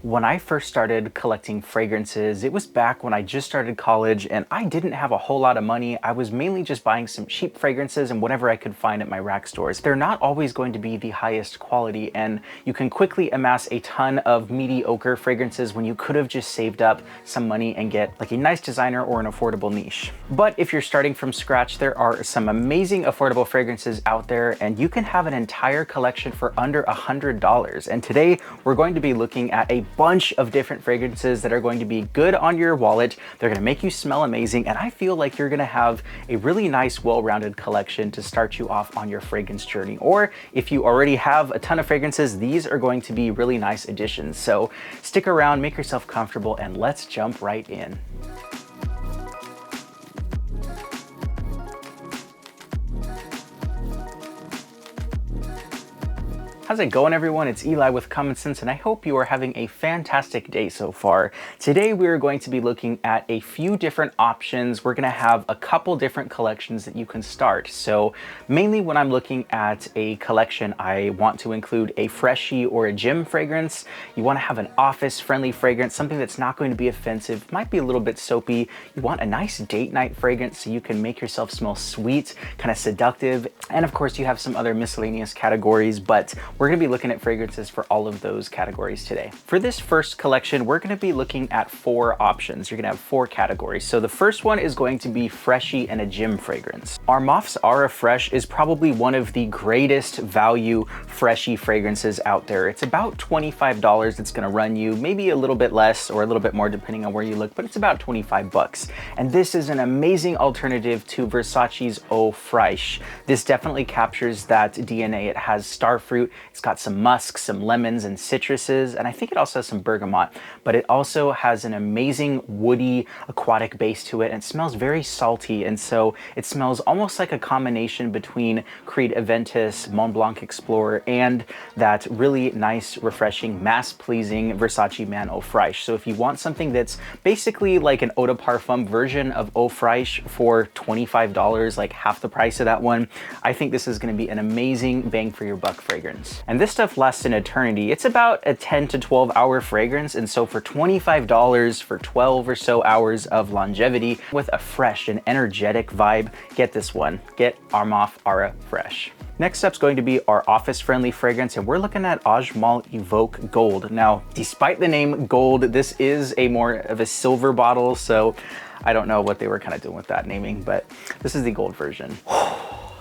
When I first started collecting fragrances, it was back when I just started college and I didn't have a whole lot of money. I was mainly just buying some cheap fragrances and whatever I could find at my rack stores. They're not always going to be the highest quality, and you can quickly amass a ton of mediocre fragrances when you could have just saved up some money and get like a nice designer or an affordable niche. But if you're starting from scratch, there are some amazing affordable fragrances out there and you can have an entire collection for under $100. And today we're going to be looking at a bunch of different fragrances that are going to be good on your wallet. They're gonna make you smell amazing, and I feel like you're gonna have a really nice, well-rounded collection to start you off on your fragrance journey. Or if you already have a ton of fragrances, these are going to be really nice additions. So stick around, make yourself comfortable, and let's jump right in. How's it going, everyone? It's Eli with Common Sense, and I hope you are having a fantastic day so far. Today, we are going to be looking at a few different options. We're gonna have a couple different collections that you can start. So mainly when I'm looking at a collection, I want to include a Freshie or a gym fragrance. You wanna have an office-friendly fragrance, something that's not going to be offensive, might be a little bit soapy. You want a nice date night fragrance so you can make yourself smell sweet, kind of seductive. And of course, you have some other miscellaneous categories, but we're gonna be looking at fragrances for all of those categories today. For this first collection, we're gonna be looking at 4 options. You're gonna have 4 categories. So the first one is going to be Freshie and a gym fragrance. Armaf's Aura Fresh is probably one of the greatest value Freshie fragrances out there. It's about $25. It's gonna run you maybe a little bit less or a little bit more depending on where you look, but it's about 25 bucks. And this is an amazing alternative to Versace's Eau Fraiche. This definitely captures that DNA. It has starfruit. It's got some musk, some lemons and citruses, and I think it also has some bergamot, but it also has an amazing woody aquatic base to it, and it smells very salty, and so it smells almost like a combination between Creed Aventus, Mont Blanc Explorer, and that really nice, refreshing, mass-pleasing Versace Man Eau Fraiche. So if you want something that's basically like an eau de parfum version of Eau Fraiche for $25, like half the price of that one, I think this is going to be an amazing bang for your buck fragrance. And this stuff lasts an eternity. It's about a 10 to 12 hour fragrance, and so for $25 for 12 or so hours of longevity with a fresh and energetic vibe, get this one. Get Armaf Aura Fresh. Next up's going to be our office-friendly fragrance, and we're looking at Ajmal Evoque Gold. Now, despite the name gold, this is a more of a silver bottle, so I don't know what they were kind of doing with that naming, but this is the gold version.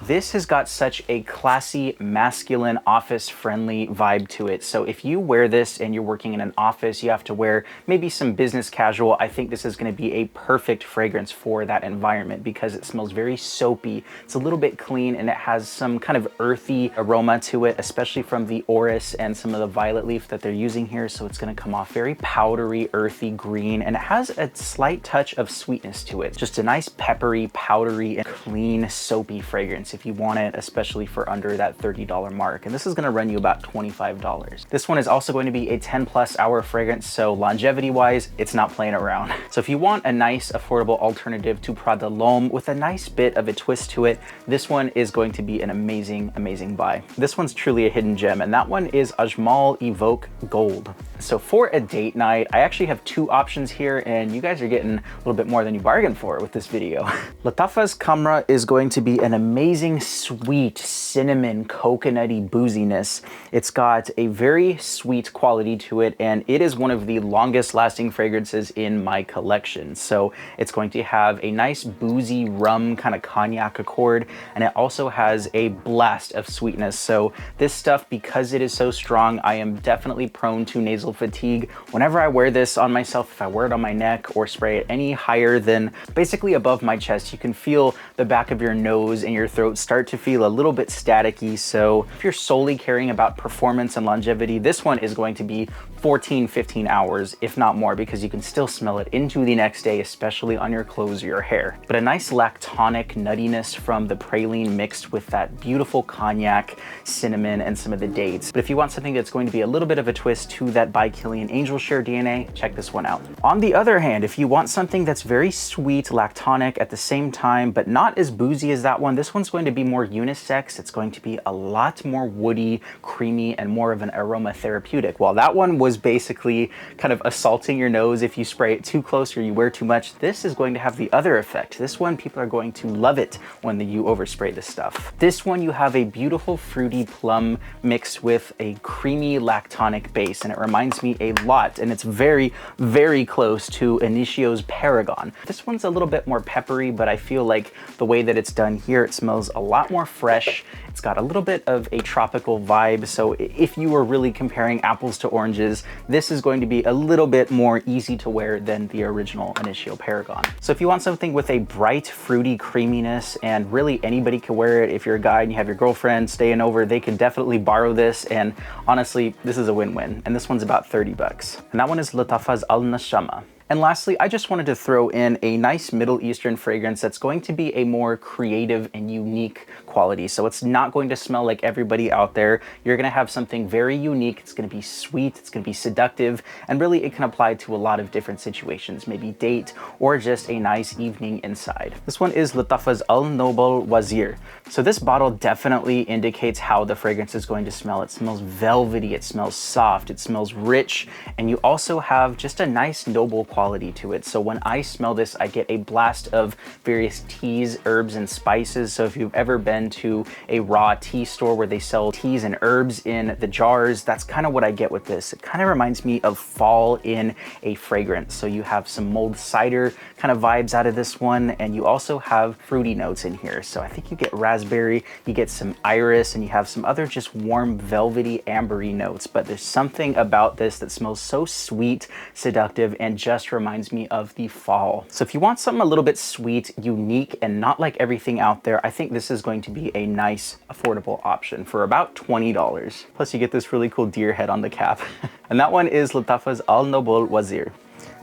This has got such a classy, masculine, office-friendly vibe to it. So if you wear this and you're working in an office, you have to wear maybe some business casual, I think this is gonna be a perfect fragrance for that environment because it smells very soapy. It's a little bit clean and it has some kind of earthy aroma to it, especially from the orris and some of the violet leaf that they're using here. So it's gonna come off very powdery, earthy green, and it has a slight touch of sweetness to it. Just a nice peppery, powdery, and clean, soapy fragrance if you want it, especially for under that $30 mark. And this is gonna run you about $25. This one is also going to be a 10+ hour fragrance, so longevity wise, it's not playing around. So if you want a nice, affordable alternative to Prada de l'Homme with a nice bit of a twist to it, this one is going to be an amazing, amazing buy. This one's truly a hidden gem, and that one is Ajmal Evoque Gold. So for a date night, I actually have 2 options here, and you guys are getting a little bit more than you bargained for with this video. Lattafa's Khamrah is going to be an amazing sweet cinnamon coconutty booziness. It's got a very sweet quality to it, and it is one of the longest lasting fragrances in my collection. So it's going to have a nice boozy rum kind of cognac accord, and it also has a blast of sweetness. So this stuff, because it is so strong, I am definitely prone to nasal fatigue. Whenever I wear this on myself, if I wear it on my neck or spray it any higher than basically above my chest, you can feel the back of your nose and your throat start to feel a little bit staticky. So if you're solely caring about performance and longevity, this one is going to be 14-15 hours, if not more, because you can still smell it into the next day, especially on your clothes or your hair. But a nice lactonic nuttiness from the praline mixed with that beautiful cognac, cinnamon, and some of the dates. But if you want something that's going to be a little bit of a twist to that by Kilian Angel Share DNA, check this one out. On the other hand, if you want something that's very sweet, lactonic at the same time, but not as boozy as that one, this one's going going to be more unisex. It's going to be a lot more woody, creamy, and more of an aromatherapeutic. While that one was basically kind of assaulting your nose if you spray it too close or you wear too much, this is going to have the other effect. This one, people are going to love it when you overspray this stuff. This one, you have a beautiful fruity plum mixed with a creamy lactonic base, and it reminds me a lot, and it's very, very close to Inicio's Paragon. This one's a little bit more peppery, but I feel like the way that it's done here, it smells a lot more fresh. It's got a little bit of a tropical vibe, so if you were really comparing apples to oranges, this is going to be a little bit more easy to wear than the original Inicio Paragon. So if you want something with a bright, fruity creaminess, and really anybody can wear it. If you're a guy and you have your girlfriend staying over, they can definitely borrow this, and honestly, this is a win-win. And this one's about 30 bucks. And that one is Lattafa's Al Nashama. And lastly, I just wanted to throw in a nice Middle Eastern fragrance that's going to be a more creative and unique quality. So it's not going to smell like everybody out there. You're gonna have something very unique. It's gonna be sweet, it's gonna be seductive, and really it can apply to a lot of different situations, maybe date or just a nice evening inside. This one is Lattafa's Al Noble Wazeer. So this bottle definitely indicates how the fragrance is going to smell. It smells velvety, it smells soft, it smells rich, and you also have just a nice noble quality to it. So when I smell this, I get a blast of various teas, herbs, and spices. So if you've ever been to a raw tea store where they sell teas and herbs in the jars, that's kind of what I get with this. It kind of reminds me of fall in a fragrance. So you have some mulled cider kind of vibes out of this one, and you also have fruity notes in here. So I think you get raspberry, you get some iris, and you have some other just warm, velvety, ambery notes. But there's something about this that smells so sweet, seductive, and just reminds me of the fall. So if you want something a little bit sweet, unique, and not like everything out there, I think this is going to be a nice, affordable option for about $20. Plus you get this really cool deer head on the cap. And that one is Lattafa's Al Noble Wazeer.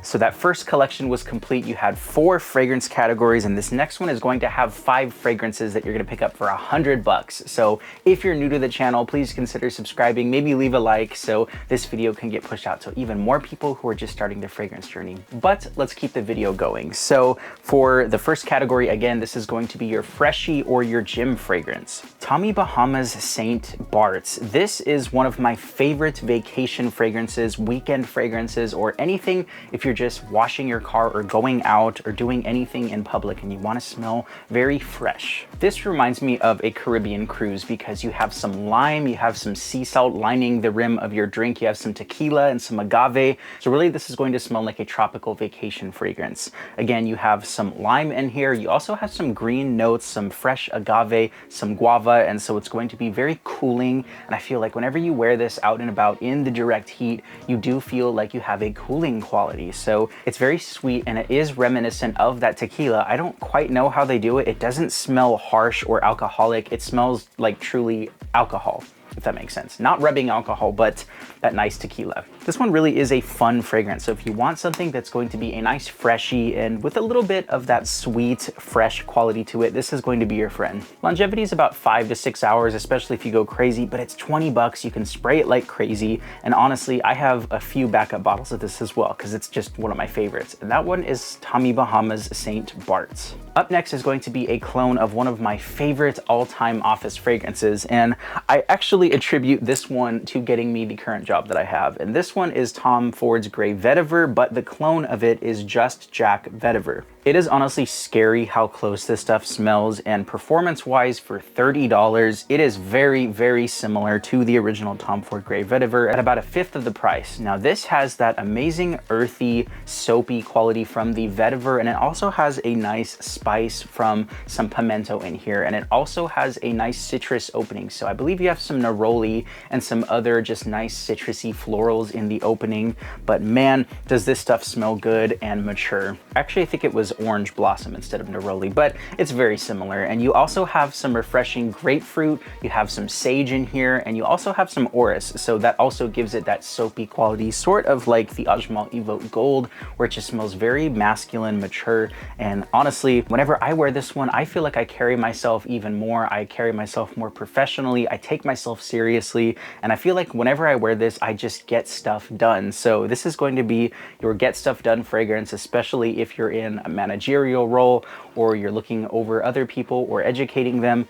So that first collection was complete. You had 4 fragrance categories, and this next one is going to have 5 fragrances that you're gonna pick up for $100. So if you're new to the channel, please consider subscribing, maybe leave a like so this video can get pushed out to even more people who are just starting their fragrance journey. But let's keep the video going. So for the first category, again, this is going to be your Freshie or your gym fragrance. Tommy Bahama's Saint Bart's. This is one of my favorite vacation fragrances, weekend fragrances, or anything if you're just washing your car or going out or doing anything in public and you want to smell very fresh. This reminds me of a Caribbean cruise because you have some lime, you have some sea salt lining the rim of your drink, you have some tequila and some agave. So really this is going to smell like a tropical vacation fragrance. Again, you have some lime in here, you also have some green notes, some fresh agave, some guava, and so it's going to be very cooling. And I feel like whenever you wear this out and about in the direct heat, you do feel like you have a cooling quality. So it's very sweet and it is reminiscent of that tequila. I don't quite know how they do it. It doesn't smell harsh or alcoholic. It smells like truly alcohol, if that makes sense. Not rubbing alcohol, but that nice tequila. This one really is a fun fragrance. So if you want something that's going to be a nice freshie and with a little bit of that sweet, fresh quality to it, this is going to be your friend. Longevity is about 5 to 6 hours, especially if you go crazy, but it's 20 bucks. You can spray it like crazy. And honestly, I have a few backup bottles of this as well because it's just one of my favorites. And that one is Tommy Bahama's Saint Bart's. Up next is going to be a clone of one of my favorite all-time office fragrances. And I actually attribute this one to getting me the current job that I have. And this one is Tom Ford's Grey Vetiver, but the clone of it is just Jack Vetiver. It is honestly scary how close this stuff smells, and performance-wise for $30, it is very, very similar to the original Tom Ford Grey Vetiver at about 1/5 of the price. Now this has that amazing earthy, soapy quality from the Vetiver, and it also has a nice spice from some pimento in here, and it also has a nice citrus opening. So I believe you have some neroli and some other just nice citrusy florals in the opening, but man, does this stuff smell good and mature. Actually, I think it was orange blossom instead of neroli, but it's very similar. And you also have some refreshing grapefruit, you have some sage in here, and you also have some orris, so that also gives it that soapy quality, sort of like the Ajmal Evoque Gold, where it just smells very masculine, mature. And honestly, whenever I wear this one, I feel like I carry myself even more. I carry myself more professionally, I take myself seriously, and I feel like whenever I wear this, I just get stuff done. So this is going to be your get stuff done fragrance, especially if you're in a managerial role or you're looking over other people or educating them.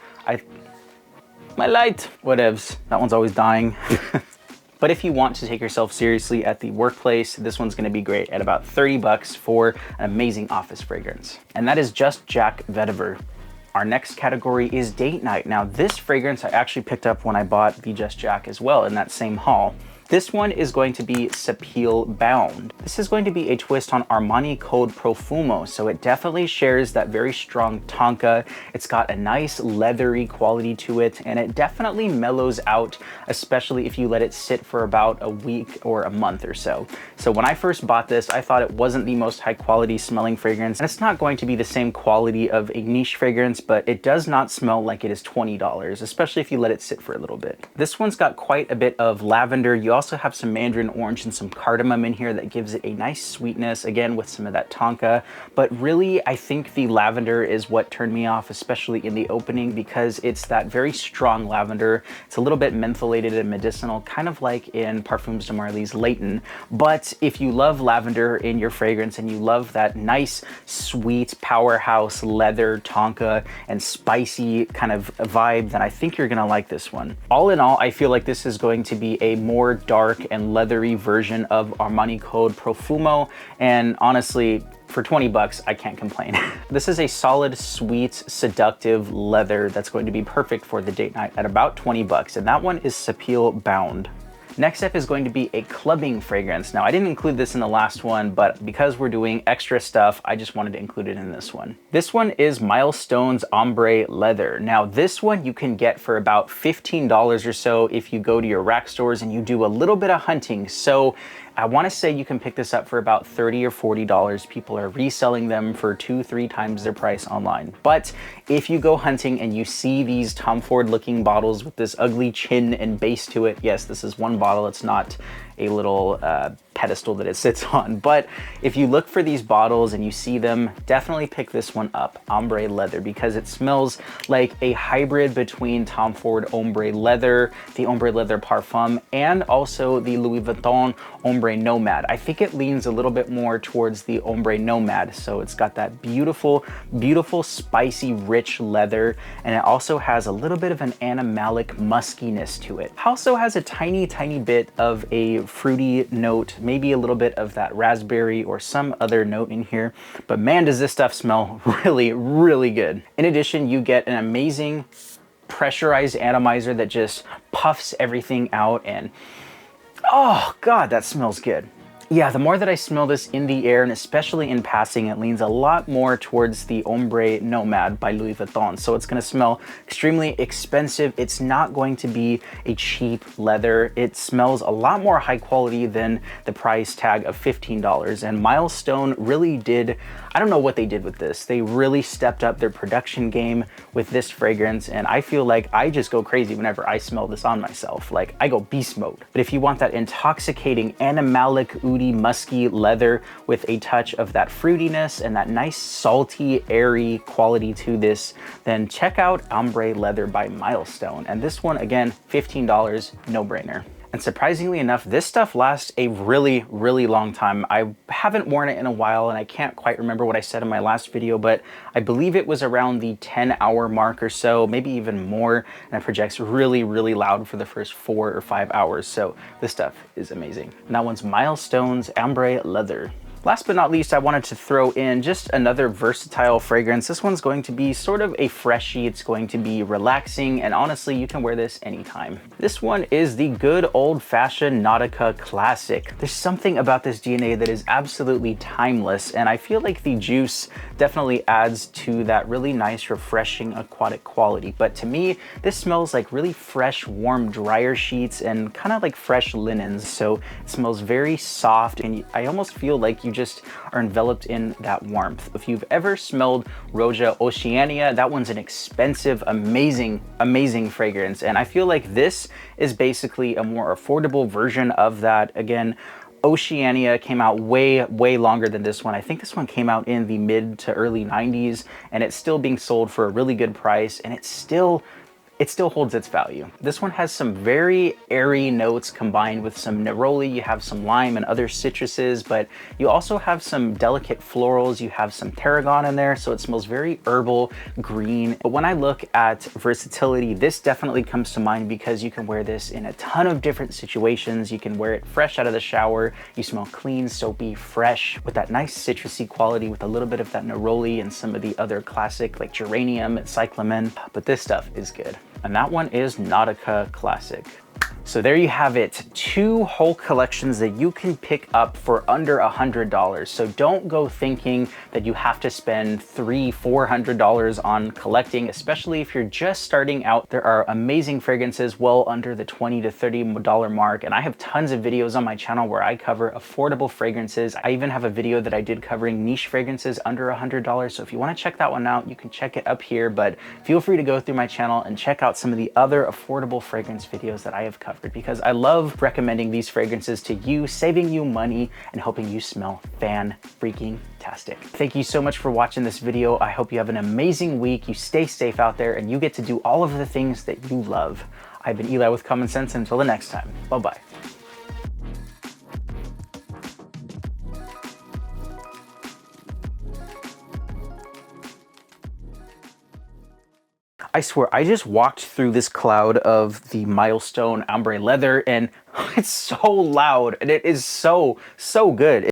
My light, whatevs. That one's always dying. But if you want to take yourself seriously at the workplace, this one's gonna be great at about 30 bucks for an amazing office fragrance. And that is Just Jack Vetiver. Our next category is date night. Now this fragrance I actually picked up when I bought the Just Jack as well in that same haul. This one is going to be Sapil Bound. This is going to be a twist on Armani Code Profumo, so it definitely shares that very strong tonka. It's got a nice leathery quality to it, and it definitely mellows out, especially if you let it sit for about a week or a month or so. So when I first bought this, I thought it wasn't the most high quality smelling fragrance, and it's not going to be the same quality of a niche fragrance, but it does not smell like it is $20, especially if you let it sit for a little bit. This one's got quite a bit of lavender. You also have some mandarin orange and some cardamom in here that gives it a nice sweetness, again with some of that tonka. But really, I think the lavender is what turned me off, especially in the opening, because it's that very strong lavender. It's a little bit mentholated and medicinal, kind of like in Parfums de Marly's Leighton. But if you love lavender in your fragrance and you love that nice, sweet, powerhouse leather, tonka, and spicy kind of vibe, then I think you're gonna like this one. All in all, I feel like this is going to be a more dark and leathery version of Armani Code Profumo, and honestly, for 20 bucks, I can't complain. This is a solid, sweet, seductive leather that's going to be perfect for the date night at about 20 bucks, and that one is Sapil Bound. Next up is going to be a clubbing fragrance. Now, I didn't include this in the last one, but because we're doing extra stuff, I just wanted to include it in this one. This one is Milestone's Ambre Leather. Now, this one you can get for about $15 or so if you go to your rack stores and you do a little bit of hunting. So I want to say you can pick this up for about $30 or $40. People are reselling them for 2-3 times their price online. But if you go hunting and you see these Tom Ford looking bottles with this ugly chin and base to it, yes, this is one bottle. It's not a little pedestal that it sits on. But if you look for these bottles and you see them, definitely pick this one up, Ambre Leather, because it smells like a hybrid between Tom Ford Ombre Leather, the Ombre Leather Parfum, and also the Louis Vuitton Ombre Nomad. I think it leans a little bit more towards the Ombre Nomad. So it's got that beautiful, beautiful, spicy, rich leather, and it also has a little bit of an animalic muskiness to it. It also has a tiny, tiny bit of a fruity note, maybe a little bit of that raspberry or some other note in here, but man, does this stuff smell really, really good. In addition, you get an amazing pressurized atomizer that just puffs everything out, and oh God, that smells good. Yeah, the more that I smell this in the air, and especially in passing, it leans a lot more towards the Ombre Nomad by Louis Vuitton. So it's gonna smell extremely expensive. It's not going to be a cheap leather. It smells a lot more high quality than the price tag of $15. And Milestone really did, I don't know what they did with this. They really stepped up their production game with this fragrance. And I feel like I just go crazy whenever I smell this on myself. Like, I go beast mode. But if you want that intoxicating, animalic, musky leather with a touch of that fruitiness and that nice salty, airy quality to this, then check out Ambre Leather by Milestone. And this one, again, $15, no brainer. And surprisingly enough, this stuff lasts a really, really long time. I haven't worn it in a while, and I can't quite remember what I said in my last video, but I believe it was around the 10-hour mark or so, maybe even more, and it projects really, really loud for the first 4 or 5 hours. So this stuff is amazing. And that one's Milestone's Ambre Leather. Last but not least, I wanted to throw in just another versatile fragrance. This one's going to be sort of a freshie. It's going to be relaxing, and honestly, you can wear this anytime. This one is the good old-fashioned Nautica Classic. There's something about this DNA that is absolutely timeless, and I feel like the juice definitely adds to that really nice, refreshing aquatic quality. But to me, this smells like really fresh, warm dryer sheets and kind of like fresh linens. So it smells very soft, and I almost feel like you just are enveloped in that warmth. If you've ever smelled Roja Oceania, that one's an expensive, amazing, amazing fragrance. And I feel like this is basically a more affordable version of that. Again, Oceania came out way, way longer than this one. I think this one came out in the mid to early 90s, and it's still being sold for a really good price, and it's still it still holds its value. This one has some very airy notes combined with some neroli. You have some lime and other citruses, but you also have some delicate florals. You have some tarragon in there, so it smells very herbal, green. But when I look at versatility, this definitely comes to mind because you can wear this in a ton of different situations. You can wear it fresh out of the shower. You smell clean, soapy, fresh, with that nice citrusy quality with a little bit of that neroli and some of the other classic like geranium and cyclamen. But this stuff is good. And that one is Nautica Classic. So there you have it, 2 whole collections that you can pick up for under $100. So don't go thinking that you have to spend $300–400 on collecting, especially if you're just starting out. There are amazing fragrances well under the $20 to $30 mark, and I have tons of videos on my channel where I cover affordable fragrances. I even have a video that I did covering niche fragrances under $100. So if you want to check that one out, you can check it up here, but feel free to go through my channel and check out some of the other affordable fragrance videos that I have covered, because I love recommending these fragrances to you, saving you money and helping you smell fan-freaking-tastic. Thank you so much for watching this video. I hope you have an amazing week, you stay safe out there, and you get to do all of the things that you love. I've been Eli with Common Sense. Until the next time, bye-bye. I swear, I just walked through this cloud of the Milestone Ambre Leather, and it's so loud, and it is so good.